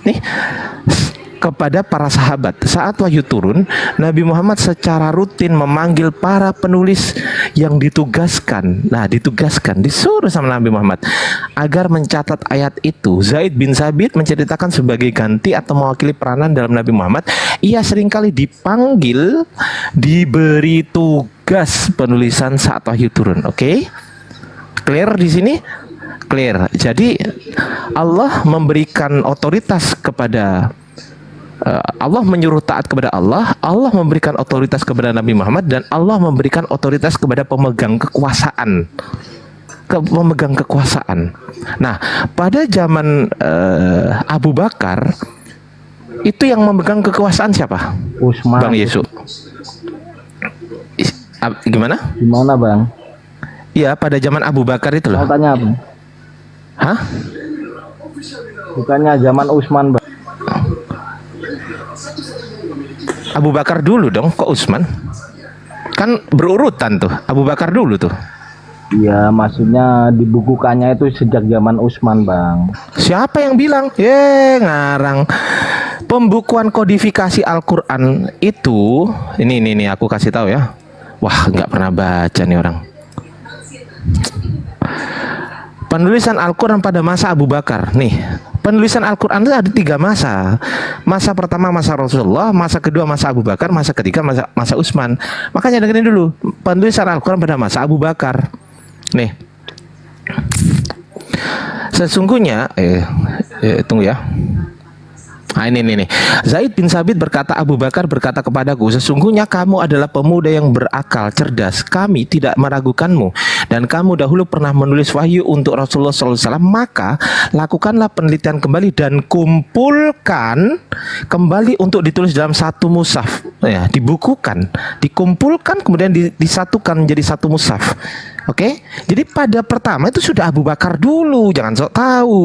nih kepada para sahabat. Saat wahyu turun, Nabi Muhammad secara rutin memanggil para penulis yang ditugaskan. Nah, disuruh sama Nabi Muhammad agar mencatat ayat itu. Zaid bin Sabit menceritakan sebagai ganti atau mewakili peranan dalam Nabi Muhammad, ia seringkali dipanggil, diberi tugas penulisan saat wahyu turun. Oke? Clear di sini? Clear. Jadi Allah memberikan otoritas kepada Allah menyuruh taat kepada Allah, Allah memberikan otoritas kepada Nabi Muhammad, dan Allah memberikan otoritas kepada pemegang kekuasaan. Nah, pada zaman Abu Bakar itu yang memegang kekuasaan siapa? Utsman. Bang Yesu. Gimana? Gimana, Bang? Ya, pada zaman Abu Bakar itu loh. Tanya apa? Hah? Bukannya zaman Utsman, Bang. Abu Bakar dulu dong, kok Utsman? Kan berurutan tuh, Abu Bakar dulu tuh. Iya, maksudnya dibukukannya itu sejak zaman Utsman, Bang. Siapa yang bilang? Ngarang. Pembukuan kodifikasi Al-Quran itu, ini aku kasih tahu ya. Wah, nggak pernah baca nih orang. Penulisan Al-Quran pada masa Abu Bakar. Nih, penulisan Al-Quran itu ada 3 masa. Masa pertama masa Rasulullah, masa kedua masa Abu Bakar, masa ketiga masa Utsman. Makanya dengerin dulu, penulisan Al-Quran pada masa Abu Bakar. Nih, sesungguhnya tunggu ya. Nah, ini. Zaid bin Sabit berkata, Abu Bakar berkata kepadaku, sesungguhnya kamu adalah pemuda yang berakal, cerdas. Kami tidak meragukanmu. Dan kamu dahulu pernah menulis wahyu untuk Rasulullah SAW. Maka lakukanlah penelitian kembali dan kumpulkan kembali untuk ditulis dalam satu mushaf. Ya, dibukukan, dikumpulkan, kemudian disatukan menjadi satu mushaf. Oke? Jadi pada pertama itu sudah Abu Bakar dulu. Jangan sok tahu.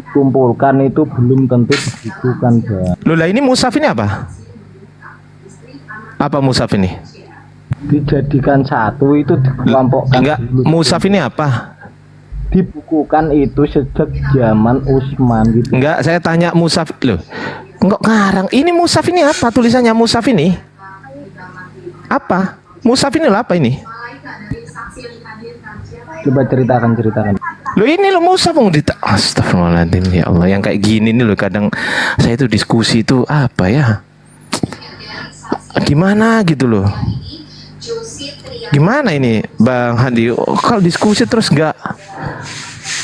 Kumpulkan itu belum tentu dibukukan, Bang. Loh, lah ini mushaf ini apa? Apa mushaf ini? Dijadikan satu itu dikelompokkan. Enggak, mushaf ini apa? Dibukukan itu sejak zaman Utsman gitu. Enggak, saya tanya mushaf loh. Enggak ngarang. Ini mushaf ini apa? Tulisannya mushaf ini? Apa? Mushaf ini apa ini? Coba ceritakan. Loh ini lo mushaf astagfirullahaladzim, ya Allah, yang kayak gini nih loh, kadang saya itu diskusi itu apa ya? Gimana gitu loh. Gimana ini Bang Handi? Kalau diskusi terus enggak?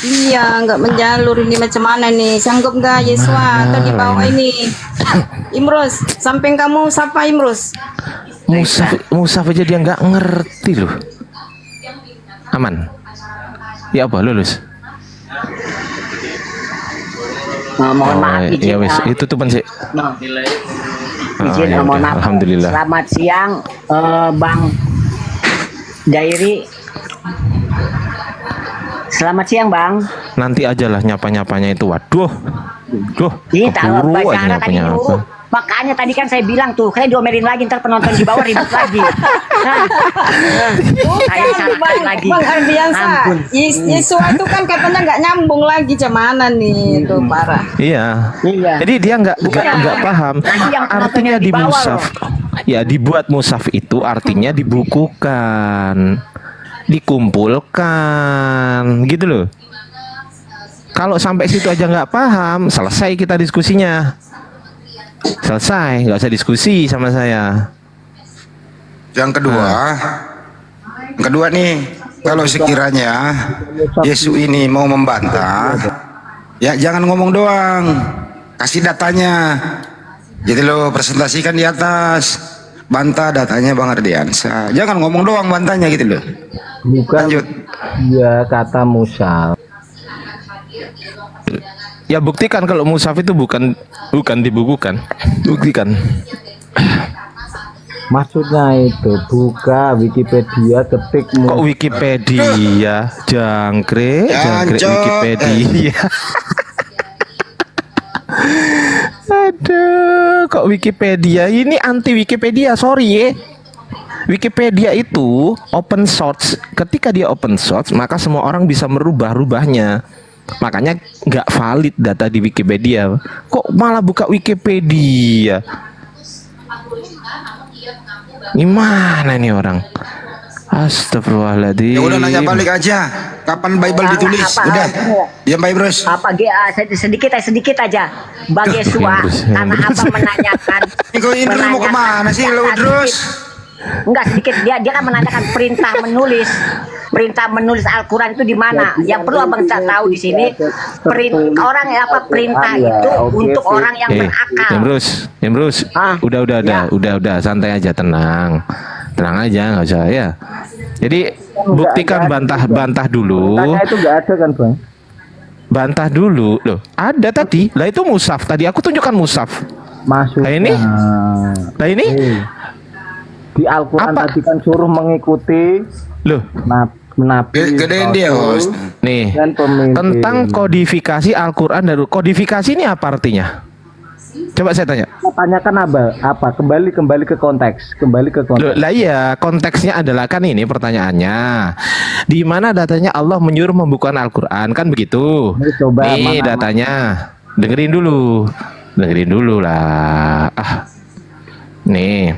Iya, nggak menjalur ini macam mana nih? Sanggup nggak Yeswa atau di bawah ini? Imrus, samping kamu siapa Imrus? Mushaf aja dia nggak ngerti loh. Aman? Ya apa, lulus? Mohon maaf izin. Ya wes, itu tuh sih. Izin, mohon maaf. Alhamdulillah. Selamat siang, Bang Dairi. Selamat siang, Bang. Nanti aja lah nyapa-nyapanya itu. Waduh. Ini tahu keburu aja bahasa tadi nyapa-nyapa. Makanya tadi kan saya bilang tuh, saya diomelin lagi, ntar penonton di bawah ribut lagi. Saya salahkan lagi. Bang Ardiansa, Yeswa itu kan katanya nggak nyambung lagi, mana nih itu parah. Iya. Iya. Jadi dia nggak paham. Artinya di mushaf. Ya, dibuat mushaf itu artinya dibukukan, dikumpulkan, gitu loh. Kalau sampai situ aja nggak paham, selesai kita diskusinya. Selesai, nggak usah diskusi sama saya. Yang kedua nih, kalau sekiranya Yesus ini mau membantah, ya jangan ngomong doang, kasih datanya. Jadi lo presentasikan di atas, bantah datanya Bang Ardiansa. Jangan ngomong doang bantahnya gitu loh. Bukan. Lanjut. Ya, kata mushaf. Ya buktikan kalau mushaf itu bukan dibukukan. Buktikan. Maksudnya itu buka Wikipedia, ketik Kok Wikipedia? Jangkrik Wikipedia. Aduh, kok Wikipedia? Ini anti Wikipedia, sorry ya. Wikipedia itu open source. Ketika dia open source, maka semua orang bisa merubah-rubahnya. Makanya nggak valid data di Wikipedia. Kok malah buka Wikipedia? Gimana nih orang? Astagfirullahaladzim. Ya udah nanya balik aja. Kapan Bible ditulis? Udah. Diam Pak Bros. Sedikit aja. Bagi Yesua, karena abang menanyakan. Kau ini mau kemana sih lo terus? Enggak sedikit, dia kan menanyakan perintah menulis Al-Quran itu di mana? Yang perlu abang tahu di sini perintah itu untuk orang yang berakal. Yemrus, udah, santai aja, tenang aja, nggak usah ya. Jadi buktikan, bantah dulu. Tanya itu nggak ada kan Bang? Bantah dulu, loh. Ada tadi, lah itu mushaf. Tadi aku tunjukkan mushaf. Maksudnya. Nah ini. Di Al-Quran tadi kan suruh mengikuti. Loh. Nabi. Gedein dia host. Nih. Tentang kodifikasi Al-Quran dan kodifikasi ini apa artinya? Coba saya tanya. Tanyakan apa? Kembali ke konteks. Loh, lah iya, konteksnya adalah kan ini pertanyaannya. Di mana datanya Allah menyuruh membukukan Al-Qur'an, kan begitu? Nih datanya. Dengerin dulu lah. Nih.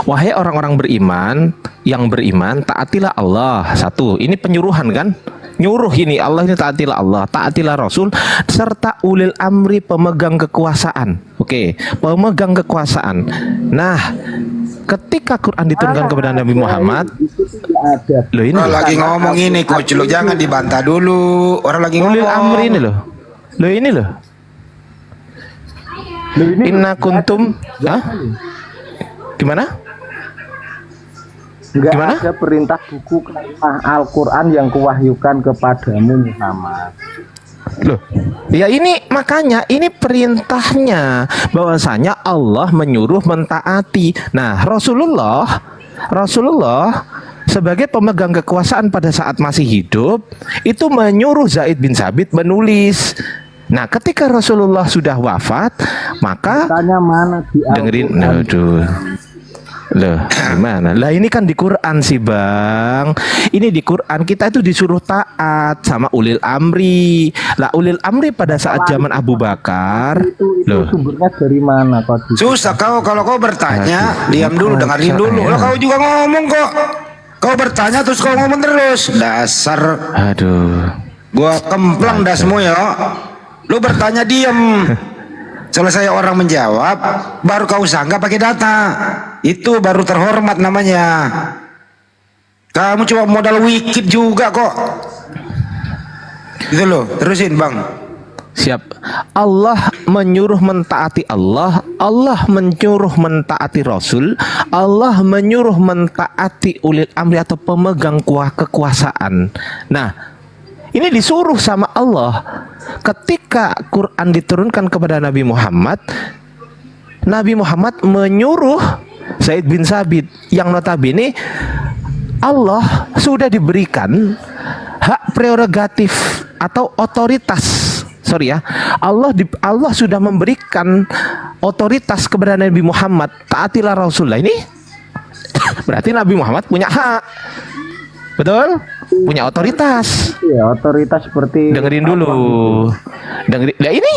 Wahai orang-orang beriman, yang beriman, taatilah Allah. Satu, ini penyuruhan kan? Nyuruh ini, Allah ini taatilah Allah, taatilah Rasul, serta ulil amri, pemegang kekuasaan. Oke, pemegang kekuasaan. Nah, ketika Quran diturunkan kepada Nabi Muhammad, loh ini lagi ngomong ini coach, lo jangan dibantah dulu. Orang lagi ngomong. ulil amri ini loh. Inna kuntum, gimana? Enggak ada perintah buku kalimah Al-Quran yang kuwahyukan kepadamu Muhammad. Loh, ya ini makanya ini perintahnya bahwasanya Allah menyuruh mentaati. Nah, Rasulullah sebagai pemegang kekuasaan pada saat masih hidup itu menyuruh Zaid bin Sabit menulis. Nah, ketika Rasulullah sudah wafat, maka mana di dengerin, Loh, gimana? Lah ini kan di Quran sih Bang. Ini di Quran kita itu disuruh taat sama ulil amri. Lah ulil amri pada saat zaman Abu Bakar. Itu sumbernya dari mana Pak? Susah kalau kau bertanya, diam dulu, dengerin dulu. Lo kau juga ngomong kok. Kau bertanya terus kau ngomong terus. Dasar. Aduh. Gua kemplang dah semua ya. Lo bertanya diam. Selesai orang menjawab, baru kau sanggah pakai data. Itu baru terhormat namanya. Kamu cuma modal wikit juga kok. Gitu loh, terusin Bang. Siap. Allah menyuruh mentaati Allah, Allah menyuruh mentaati Rasul, Allah menyuruh mentaati ulil amri atau pemegang kekuasaan. Nah, ini disuruh sama Allah. Ketika Quran diturunkan kepada Nabi Muhammad menyuruh Zaid bin Sabit yang notabene Allah sudah diberikan hak prerogatif atau otoritas. Sorry ya, Allah sudah memberikan otoritas kepada Nabi Muhammad, taatilah Rasulullah. Ini berarti Nabi Muhammad punya hak. Betul? Punya otoritas. Iya, otoritas seperti. Dengerin dulu. Nah ini,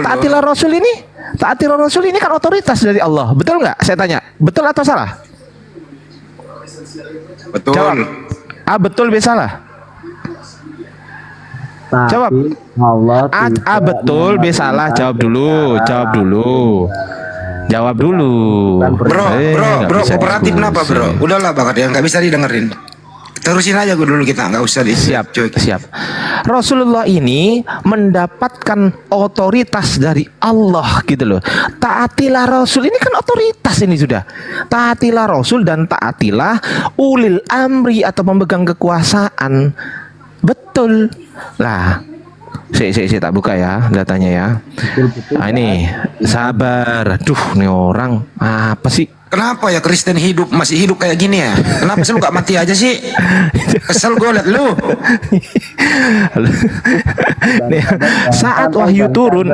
taatilah Rasul ini. Taatilah Rasul ini kan otoritas dari Allah. Betul nggak? Saya tanya. Betul atau salah? Betul. Jawab. Betul B salah. Jawab. Allah betul B salah. Jawab dulu. Bro, kooperatif kenapa bro? Udahlah Bang, yang nggak bisa didengerin. Terusin aja dulu kita, nggak usah siap. Rasulullah ini mendapatkan otoritas dari Allah gitu loh. Taatilah Rasul ini kan otoritas ini sudah. Taatilah Rasul dan taatilah ulil amri atau pemegang kekuasaan. Betul. Lah, saya tak buka ya datanya ya. Nah, ini sabar. Duh, nih orang apa sih? Kenapa ya Kristen masih hidup kayak gini ya? Kenapa sih lu gak mati aja sih? Kesel gue liat lu. Saat wahyu turun,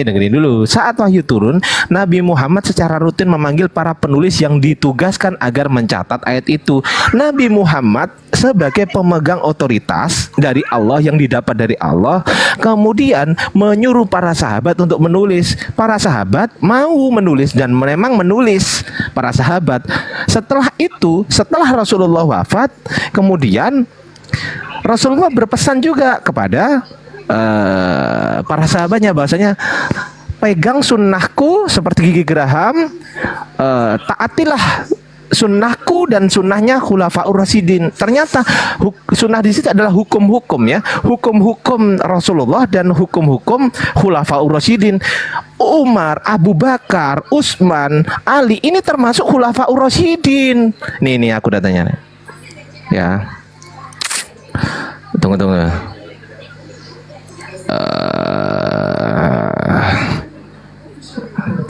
dengerin dulu. Saat wahyu turun, Nabi Muhammad secara rutin memanggil para penulis yang ditugaskan agar mencatat ayat itu. Nabi Muhammad sebagai pemegang otoritas dari Allah yang didapat dari Allah, kemudian menyuruh para sahabat untuk menulis. Para sahabat mau menulis dan memang menulis para sahabat. Setelah itu, setelah Rasulullah wafat, kemudian Rasulullah berpesan juga kepada para sahabatnya bahwasanya pegang sunnahku seperti Gigi Graham, taatilah sunnahku dan sunnahnya Khulafaur Rasyidin. Ternyata sunnah di situ adalah hukum-hukum ya, hukum-hukum Rasulullah dan hukum-hukum Khulafaur Rasyidin. Umar, Abu Bakar, Utsman, Ali ini termasuk Khulafaur Rasyidin. Nih aku datanya. Ya. Tunggu.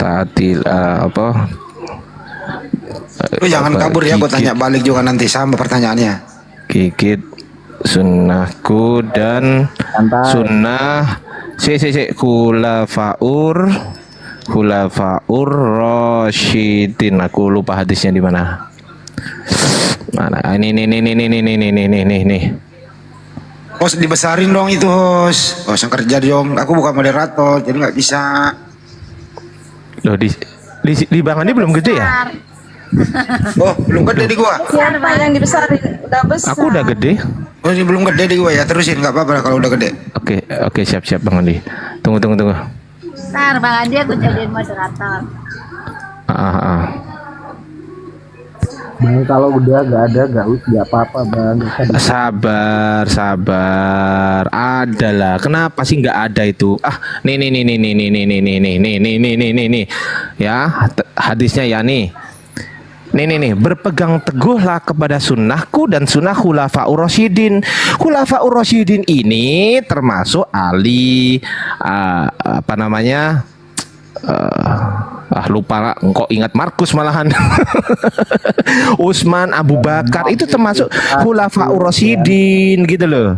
Taati apa? Lu jangan kabur ya, gue tanya balik juga nanti sama pertanyaannya. Gigit sunnahku dan sunnah Khulafaur Rasyidin. Aku lupa hadisnya di mana. Mana? Ini. Host dibesarin dong itu host. Host yang kerja dong. Aku bukan moderator, jadi nggak bisa. Loh di Bang Andi belum gede ya? Oh, belum gede di gua. Siapa yang dibesarin? Udah besar. Aku udah gede. Oh, ini belum gede di gua ya. Terusin, nggak apa-apa kalau udah gede. Oke, siap Bang Andi. Tunggu. Ntar Bang Andi aku jadiin moderator. Bang, kalau udah gak apa-apa Bang. Sabar. Adalah. Kenapa sih nggak ada itu? Nih. Ya, hadisnya ya nih. Nih, berpegang teguhlah kepada sunnahku dan sunnah Khulafaur Rasyidin. Khulafaur Rasyidin ini termasuk Ali, lupa, kok ingat Markus malahan. Utsman, Abu Bakar itu termasuk Khulafaur Rasyidin gitu loh.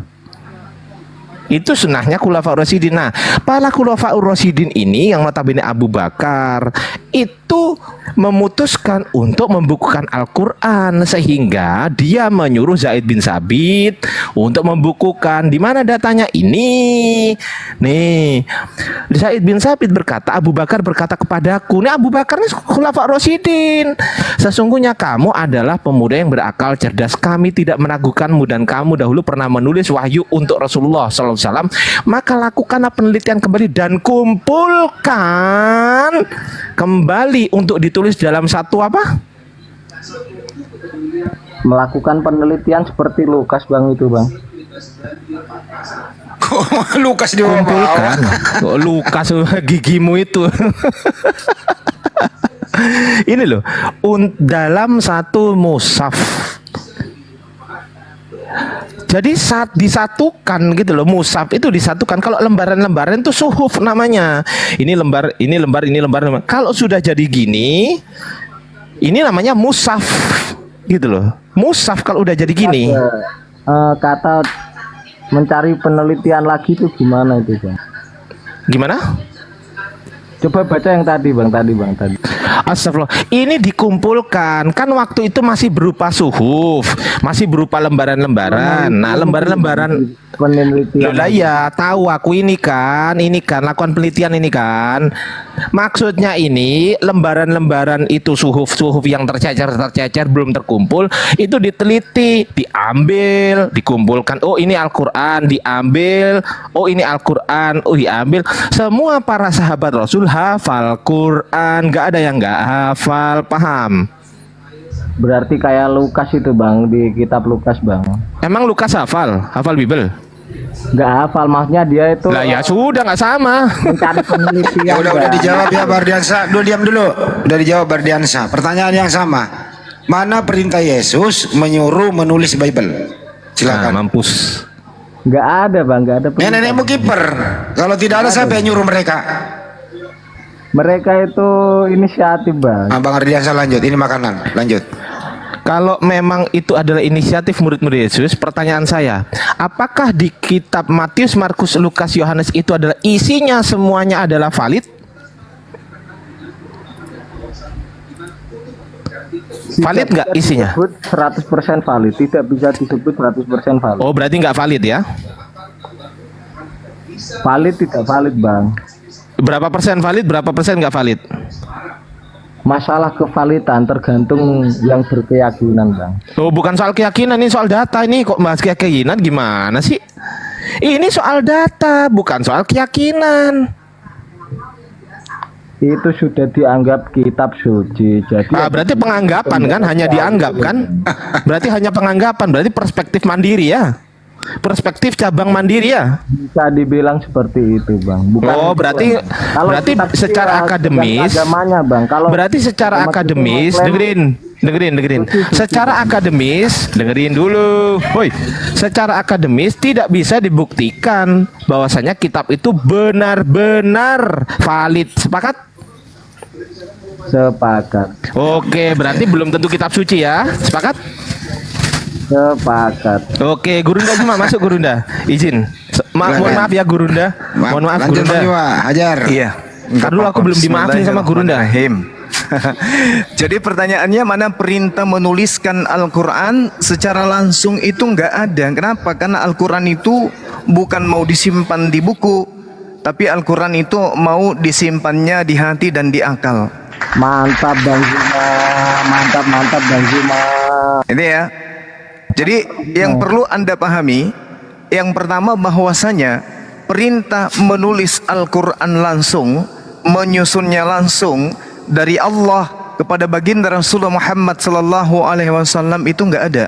Itu sunnahnya Khulafaur Rasyidin. Nah, para Khulafaur Rasyidin ini yang notabene Abu Bakar itu memutuskan untuk membukukan Al-Quran, sehingga dia menyuruh Zaid bin Sabit untuk membukukan. Di mana datanya ini? Nih, Zaid bin Sabit berkata, Abu Bakar berkata kepadaku, ini Abu Bakar ini Khulafaur Rasyidin, sesungguhnya kamu adalah pemuda yang berakal cerdas, kami tidak meragukanmu dan kamu dahulu pernah menulis wahyu untuk Rasulullah SAW, maka lakukanlah penelitian kembali dan kumpulkan kembali untuk ditulis dalam satu apa? Melakukan penelitian seperti Lukas Bang itu Bang. Lukas di bawah. Kumpulkan. Lukas gigimu itu. Ini loh, dalam satu mushaf. Jadi saat disatukan gitu loh, mushaf itu disatukan. Kalau lembaran-lembaran itu suhuf namanya. Ini lembar. Kalau sudah jadi gini, ini namanya mushaf gitu loh. Mushaf kalau udah jadi gini. Kata mencari penelitian lagi itu gimana itu Bang? Gimana? Coba baca yang tadi Bang. Astagfirullah. Ini dikumpulkan. Kan waktu itu masih berupa suhuf, masih berupa lembaran-lembaran. Nah, lembaran-lembaran penelitian. lah ya, tahu aku ini kan lakukan penelitian ini kan. Maksudnya ini lembaran-lembaran itu suhuf-suhuf yang tercecer belum terkumpul itu diteliti, diambil, dikumpulkan. Oh, ini Al-Qur'an, diambil. Oh, ini Al-Qur'an, oh diambil. Semua para sahabat Rasul hafal Quran, nggak ada yang nggak hafal, paham? Berarti kayak Lukas itu Bang, di kitab Lukas Bang. Emang Lukas hafal Bible? Nggak hafal, maksudnya dia itu Lah ya sudah, nggak sama. mencari penelitian. Ya udah dijawab ya Bardiansa. Diam dulu. Udah dijawab Bardiansa. Pertanyaan yang sama. Mana perintah Yesus menyuruh menulis Bible? Nah, Silakan. Nggak mampus. ada Bang, nggak ada. Nenekmu kiper. Kalau tidak ada siapa yang nyuruh mereka? Mereka itu inisiatif Bang. Bang Ardiansa lanjut. Ini makanan. Lanjut. Kalau memang itu adalah inisiatif murid-murid Yesus, pertanyaan saya, apakah di kitab Matius, Markus, Lukas, Yohanes itu adalah isinya semuanya adalah valid? Valid nggak isinya? Disebut 100% valid, tidak bisa disebut 100% valid. Oh, berarti nggak valid ya? Valid tidak valid, Bang. Berapa persen valid, berapa persen nggak valid? Masalah kevalidan tergantung yang berkeyakinan, Bang. Oh, bukan soal keyakinan, ini soal data. Ini kok bahas keyakinan gimana sih? Ini soal data, bukan soal keyakinan. Itu sudah dianggap kitab suci. Jadi Berarti penganggapan kan, hanya dianggap kan? Berarti hanya penganggapan, berarti perspektif mandiri ya? Perspektif cabang mandiri ya? bisa dibilang seperti itu, Bang. Bukan berarti kalau berarti kita secara kira akademis, agamanya, Bang. Kalau berarti secara umat akademis, Islam dengerin. Secara akademis, dengerin dulu. Woi, secara akademis tidak bisa dibuktikan bahwasanya kitab itu benar-benar valid. Sepakat? sepakat. Oke, berarti belum tentu kitab suci ya. Sepakat? Sepakat. Oke, Gurunda cuma masuk Gurunda. Izin. Mohon maaf ya Gurunda. Mohon maaf Lanjut Gurunda. lagi, Pak. Hajar. Iya. Ntar dulu aku belum dimaafin sama Gurunda. Bismillahirrahmanirrahim. Jadi pertanyaannya, mana perintah menuliskan Al-Quran secara langsung itu nggak ada. Kenapa? Karena Al-Quran itu bukan mau disimpan di buku, tapi Al-Quran itu mau disimpannya di hati dan di akal. Mantap, Bang Zuma. Mantap Bang Zuma. Ini ya. Jadi yang perlu Anda pahami, yang pertama bahwasanya perintah menulis Al-Quran langsung, menyusunnya langsung dari Allah kepada baginda Rasulullah Muhammad sallallahu alaihi wasallam itu enggak ada.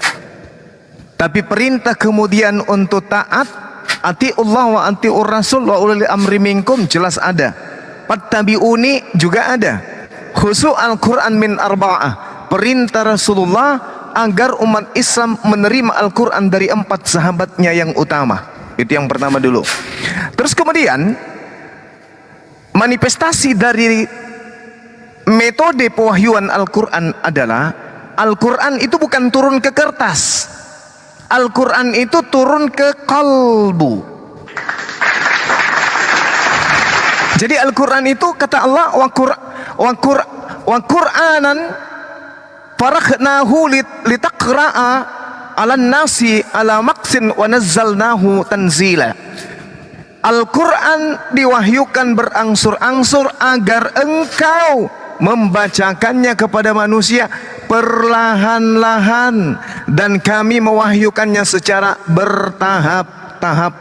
Tapi perintah kemudian untuk taat, atiullah wa atiur rasul wa ulil amri minkum, jelas ada. Fattabi'uni juga ada. Khusu Al-Quran min arba'ah, perintah Rasulullah agar umat Islam menerima Al-Quran dari 4 sahabatnya yang utama. Itu yang pertama dulu. Terus kemudian manifestasi dari metode pewahyuan Al-Quran adalah Al-Quran itu bukan turun ke kertas. Al-Quran itu turun ke kalbu. Jadi Al-Quran itu kata Allah wa Qur'anan farakhnahu litaqra'a 'alan nasi ala maqsin wa nazzalnahu tanzila. Al-Quran diwahyukan berangsur-angsur agar engkau membacakannya kepada manusia perlahan-lahan, dan kami mewahyukannya secara bertahap-tahap.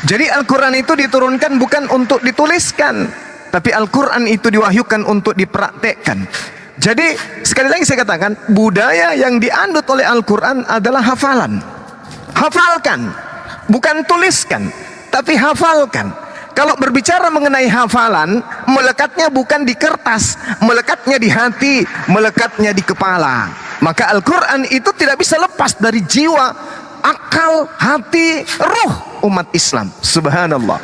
Jadi Al-Quran itu diturunkan bukan untuk dituliskan, tapi Al-Quran itu diwahyukan untuk dipraktekkan. Jadi sekali lagi saya katakan, budaya yang dianut oleh Al-Quran adalah hafalan. Hafalkan, bukan tuliskan, tapi hafalkan. Kalau berbicara mengenai hafalan, melekatnya bukan di kertas, melekatnya di hati, melekatnya di kepala. Maka Al-Quran itu tidak bisa lepas dari jiwa, akal, hati, ruh umat Islam. Subhanallah.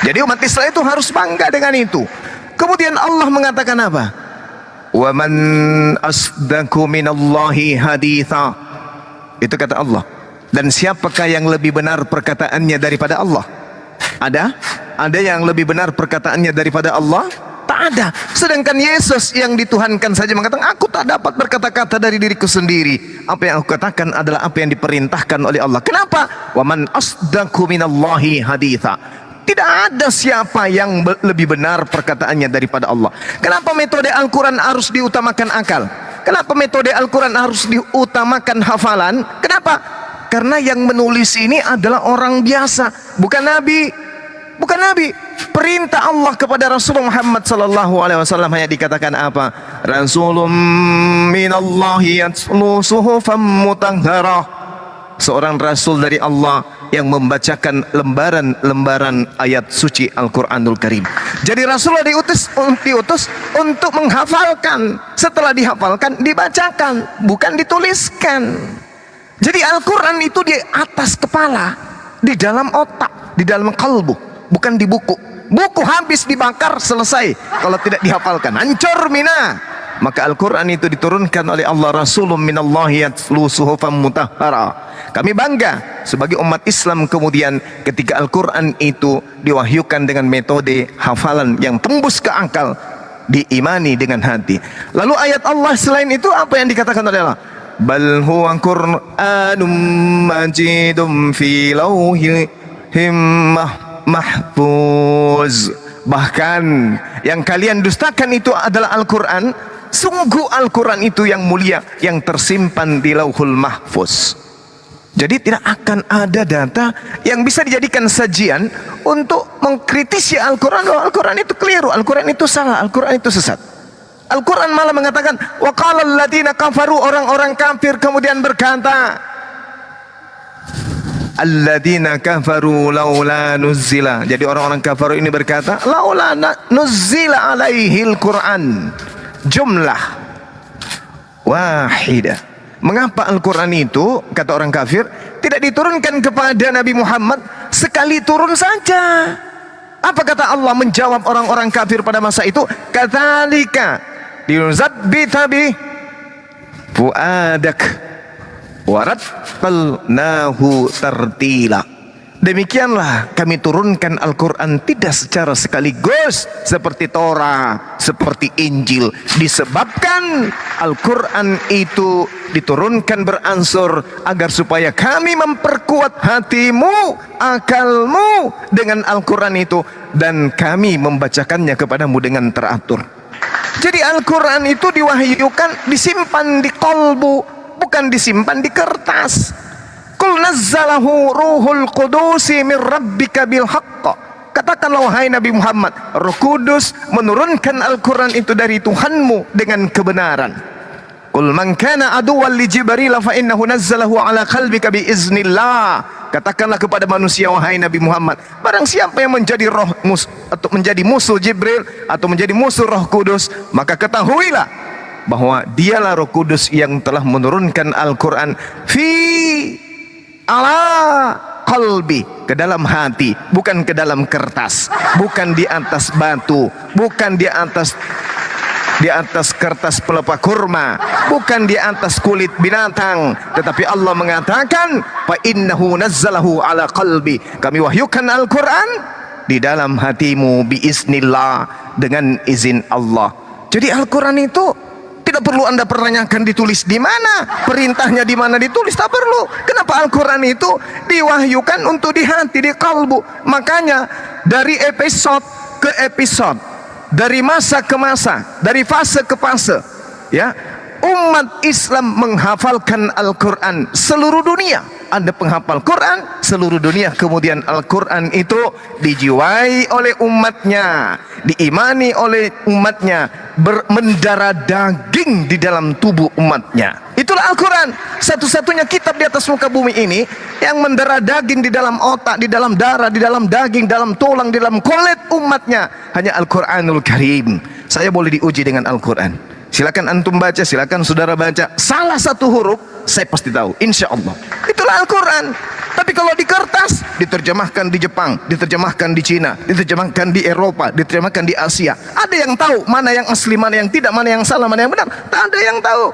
Jadi umat Islam itu harus bangga dengan itu. Kemudian Allah mengatakan apa? Wa man asdaqu minallahi haditha. Itu kata Allah. Dan siapakah yang lebih benar perkataannya daripada Allah? Ada? Ada yang lebih benar perkataannya daripada Allah? Tak ada. Sedangkan Yesus yang dituhankan saja mengatakan, aku tak dapat berkata-kata dari diriku sendiri. Apa yang aku katakan adalah apa yang diperintahkan oleh Allah. Kenapa? Wa man asdaqu minallahi haditha. Tidak ada siapa yang lebih benar perkataannya daripada Allah. Kenapa metode Al-Quran harus diutamakan akal? Kenapa metode Al-Quran harus diutamakan hafalan? Kenapa? Karena yang menulis ini adalah orang biasa, bukan Nabi. Bukan Nabi. Perintah Allah kepada Rasulullah Muhammad sallallahu alaihi wasallam hanya dikatakan apa? Rasulun minallahi yatlu suhufan mutahharah. Seorang rasul dari Allah yang membacakan lembaran-lembaran ayat suci Al-Quranul Karim. Jadi Rasulullah diutus untuk menghafalkan. Setelah dihafalkan, dibacakan, bukan dituliskan. Jadi Al-Quran itu di atas kepala, di dalam otak, di dalam kalbu, bukan di buku. Buku habis dibakar, selesai. Kalau tidak dihafalkan, hancur mina. Maka Al-Quran itu diturunkan oleh Allah, Rasulun minallahi yatlu suhufan mutahhara. Kami bangga sebagai umat Islam kemudian ketika Al-Quran itu diwahyukan dengan metode hafalan yang tembus ke akal. diimani dengan hati. Lalu ayat Allah selain itu apa yang dikatakan oleh Allah? Bal huwa Qur'anum majidum fi lauhim mahfuz. Bahkan yang kalian dustakan itu adalah Al-Quran. Sungguh Al-Quran itu yang mulia, yang tersimpan di lauhul mahfuz. Jadi tidak akan ada data yang bisa dijadikan sajian untuk mengkritisi Al-Quran. Bahwa Al-Quran itu keliru, Al-Quran itu salah, Al-Quran itu sesat. Al-Quran malah mengatakan, wa qala alladziina kafaru, orang-orang kafir kemudian berkata, alladzina kafaru laula nuzzila. Jadi orang-orang kafir ini berkata, laula nuzzila alaihil Quran jumlah wahidah. Mengapa Al-Quran itu, kata orang kafir, tidak diturunkan kepada Nabi Muhammad sekali turun saja? Apa kata Allah menjawab orang-orang kafir pada masa itu? Kadzalika linuzabbita bi fuadak warattalnahu tartila. Demikianlah kami turunkan Al-Quran tidak secara sekaligus seperti Torah, seperti Injil. Disebabkan Al-Quran itu diturunkan beransur agar supaya kami memperkuat hatimu, akalmu dengan Al-Quran itu, dan kami membacakannya kepadamu dengan teratur. Jadi Al-Quran itu diwahyukan, disimpan di qalbu, bukan disimpan di kertas. Qul nazzalahu ruhul qudusi min rabbika bil haqq. Katakanlah wahai Nabi Muhammad, Roh Kudus menurunkan Al-Quran itu dari Tuhanmu dengan kebenaran. Qul man kana aduwwan li Jibril fa innahu nazzalahu ala qalbika bi iznillah. Katakanlah kepada manusia wahai Nabi Muhammad, barang siapa yang menjadi atau menjadi musuh Jibril atau menjadi musuh Roh Kudus, maka ketahuilah bahwa dialah Roh Kudus yang telah menurunkan Al-Quran ala qalbi, ke dalam hati, bukan ke dalam kertas, bukan di atas batu, bukan di atas kertas pelepah kurma, bukan di atas kulit binatang, tetapi Allah mengatakan fa innahu nazzalahu ala qalbi, kami wahyukan Al-Quran di dalam hatimu biiznillah, dengan izin Allah. Jadi Al-Quran itu tidak perlu Anda pertanyakan ditulis di mana, perintahnya di mana ditulis, tak perlu. Kenapa Al-Quran itu diwahyukan untuk di hati, di kalbu? Makanya dari episode ke episode, dari masa ke masa, dari fase ke fase, ya, umat Islam menghafalkan Al-Quran seluruh dunia. Ada penghafal Quran seluruh dunia, kemudian Al-Quran itu dijiwai oleh umatnya, diimani oleh umatnya, mendarah daging di dalam tubuh umatnya. Itulah Al-Quran, satu-satunya kitab di atas muka bumi ini yang mendarah daging di dalam otak, di dalam darah, di dalam daging, dalam tulang, di dalam kulit umatnya. Hanya Al-Quranul Karim. Saya boleh diuji dengan Al-Quran. Silakan antum baca, silakan saudara baca. Salah satu huruf saya pasti tahu, insya Allah. Itulah Al-Quran. Tapi kalau di kertas, diterjemahkan di Jepang, diterjemahkan di Cina, diterjemahkan di Eropa, diterjemahkan di Asia. Ada yang tahu mana yang asli, mana yang tidak, mana yang salah, mana yang benar? Tak ada yang tahu.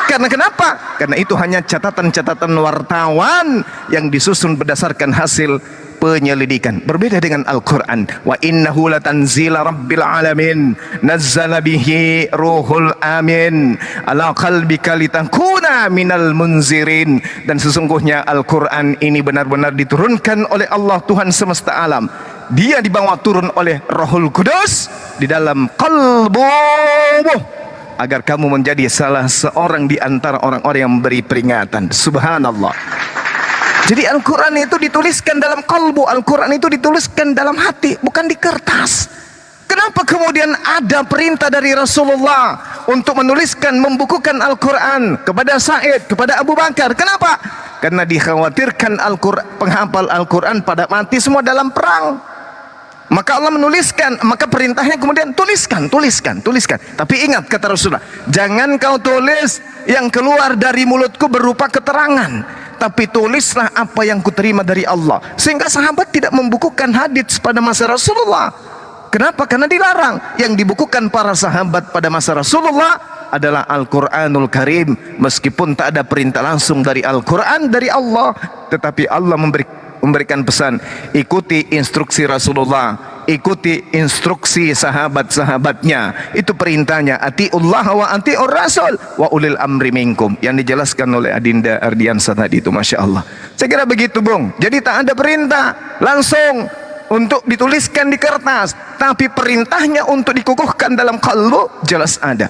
Karena kenapa? Karena itu hanya catatan-catatan wartawan yang disusun berdasarkan hasil penyelidikan. Berbeda dengan Al-Quran. Wa innahu latanzila rabbil alamin nazzala bihi ruhul amin ala qalbika litakuna minal munzirin. Dan sesungguhnya Al-Quran ini benar-benar diturunkan oleh Allah Tuhan semesta alam. Dia dibawa turun oleh Rohul Kudus di dalam qalbumu, agar kamu menjadi salah seorang di antara orang-orang yang memberi peringatan. Subhanallah. Jadi Al-Quran itu dituliskan dalam kalbu, Al-Quran itu dituliskan dalam hati, bukan di kertas. Kenapa kemudian ada perintah dari Rasulullah untuk menuliskan, membukukan Al-Quran kepada Sa'id, kepada Abu Bakar? Kenapa? Karena dikhawatirkan penghafal Al-Quran pada mati semua dalam perang. Maka Allah menuliskan, maka perintahnya kemudian tuliskan. Tapi ingat kata Rasulullah, jangan kau tulis yang keluar dari mulutku berupa keterangan, tapi tulislah apa yang kuterima dari Allah. Sehingga sahabat tidak membukukan hadits pada masa Rasulullah. Kenapa? Karena dilarang. Yang dibukukan para sahabat pada masa Rasulullah adalah Al-Quranul Karim. Meskipun tak ada perintah langsung dari Al-Quran, dari Allah, tetapi Allah memberi memberikan pesan, ikuti instruksi Rasulullah, ikuti instruksi sahabat-sahabatnya. Itu perintahnya, atiullah wa atiur rasul wa ulil amri minkum, yang dijelaskan oleh Adinda Ardiansa tadi itu. Masya Allah. Saya kira begitu, Bung. Jadi tak ada perintah langsung untuk dituliskan di kertas, tapi perintahnya untuk dikukuhkan dalam qalbu jelas ada.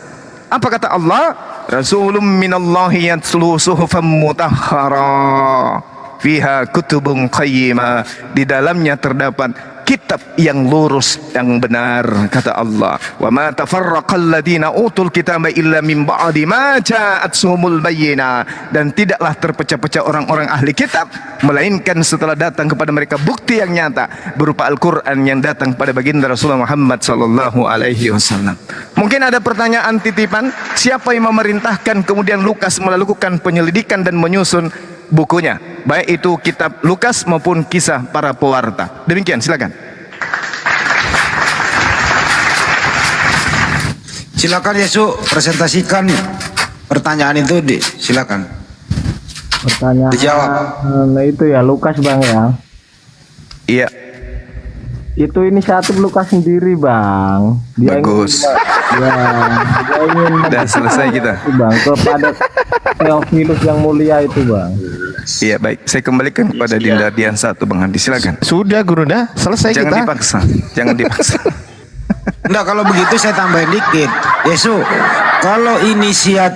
Apa kata Allah? Rasulun minallahi yatslu suhufan mutahhara fiha kutubun qayyimah. Di dalamnya terdapat kitab yang lurus, yang benar, kata Allah. Wa ma tafarraqal ladina utul kitaba illa min ba'di ma ja'atuhumul bayyinah. Dan tidaklah terpecah-pecah orang-orang ahli kitab melainkan setelah datang kepada mereka bukti yang nyata berupa Al-Qur'an yang datang pada baginda Rasulullah Muhammad sallallahu alaihi wasallam. Mungkin ada pertanyaan titipan, siapa yang memerintahkan kemudian Lukas melakukan penyelidikan dan menyusun bukunya, baik itu kitab Lukas maupun kisah para pewarta? Demikian, silakan. Silakan Yesus, presentasikan pertanyaan itu, silakan. Pertanyaan Dijawab. itu ya Lukas Bang ya. Iya, Itu inisiatif Lukas sendiri Bang. bagus. Dia ingin Sudah selesai kita. Bang kepada Theophilus yang mulia itu Bang. Iya, baik. Saya kembalikan kepada Dinda Dian satu, Bang Andi, silakan. Sudah Gurunda, selesai Jangan kita. dipaksa, jangan dipaksa. Enggak, kalau begitu saya tambahin dikit. Yesus, kalau inisiatif